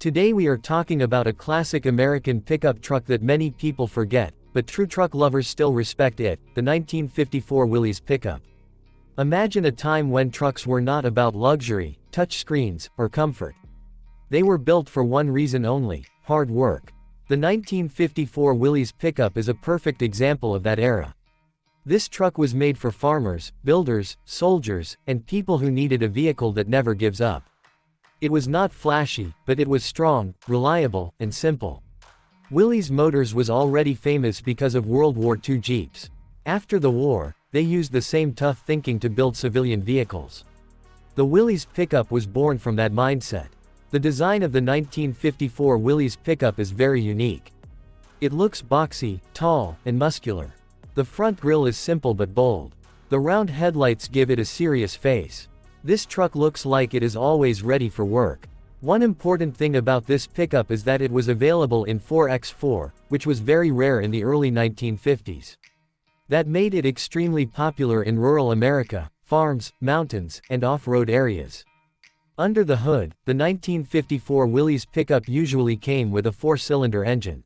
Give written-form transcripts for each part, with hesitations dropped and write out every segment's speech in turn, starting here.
Today we are talking about a classic American pickup truck that many people forget, but true truck lovers still respect it, the 1954 Willys Pickup. Imagine a time when trucks were not about luxury, touch screens, or comfort. They were built for one reason only: hard work. The 1954 Willys Pickup is a perfect example of that era. This truck was made for farmers, builders, soldiers, and people who needed a vehicle that never gives up. It was not flashy, but it was strong, reliable, and simple. Willys Motors was already famous because of World War II Jeeps. After the war, they used the same tough thinking to build civilian vehicles. The Willys Pickup was born from that mindset. The design of the 1954 Willys Pickup is very unique. It looks boxy, tall, and muscular. The front grille is simple but bold. The round headlights give it a serious face. This truck looks like it is always ready for work. One important thing about this pickup is that it was available in 4x4, which was very rare in the early 1950s. That made it extremely popular in rural America, farms, mountains, and off-road areas. Under the hood, the 1954 Willys Pickup usually came with a 4-cylinder engine.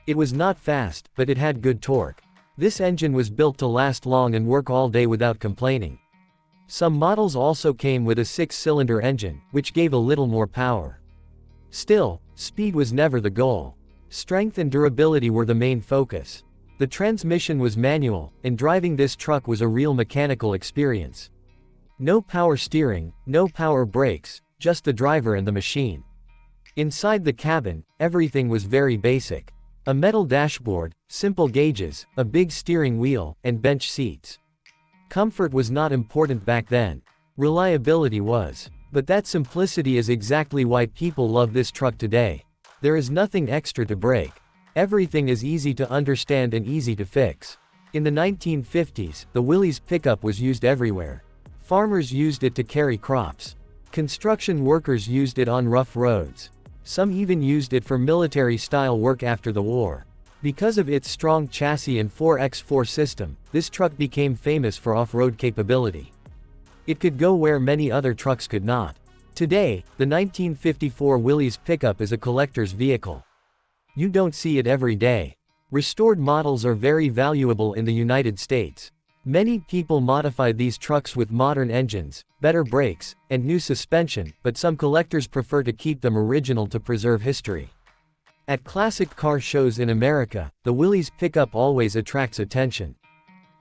It was not fast, but it had good torque. This engine was built to last long and work all day without complaining. Some models also came with a 6-cylinder engine, which gave a little more power. Still, speed was never the goal. Strength and durability were the main focus. The transmission was manual, and driving this truck was a real mechanical experience. No power steering, no power brakes, just the driver and the machine. Inside the cabin, everything was very basic. A metal dashboard, simple gauges, a big steering wheel, and bench seats. Comfort was not important back then. Reliability was. But that simplicity is exactly why people love this truck today. There is nothing extra to break. Everything is easy to understand and easy to fix. In the 1950s, the Willys Pickup was used everywhere. Farmers used it to carry crops. Construction workers used it on rough roads. Some even used it for military-style work after the war. Because of its strong chassis and 4x4 system, this truck became famous for off-road capability. It could go where many other trucks could not. Today, the 1954 Willys Pickup is a collector's vehicle. You don't see it every day. Restored models are very valuable in the United States. Many people modified these trucks with modern engines, better brakes, and new suspension, but some collectors prefer to keep them original to preserve history. At classic car shows in America, the Willys Pickup always attracts attention.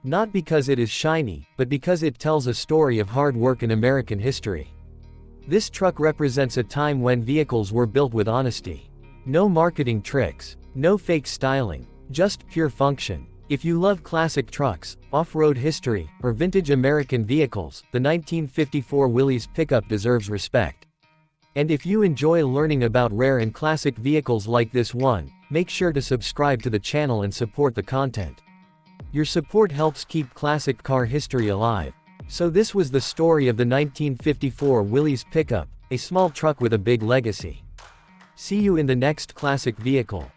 Not because it is shiny, but because it tells a story of hard work in American history. This truck represents a time when vehicles were built with honesty. No marketing tricks, no fake styling, just pure function. If you love classic trucks, off-road history, or vintage American vehicles, the 1954 Willys Pickup deserves respect. And if you enjoy learning about rare and classic vehicles like this one, make sure to subscribe to the channel and support the content. Your support helps keep classic car history alive. So this was the story of the 1954 Willys Pickup, a small truck with a big legacy. See you in the next classic vehicle.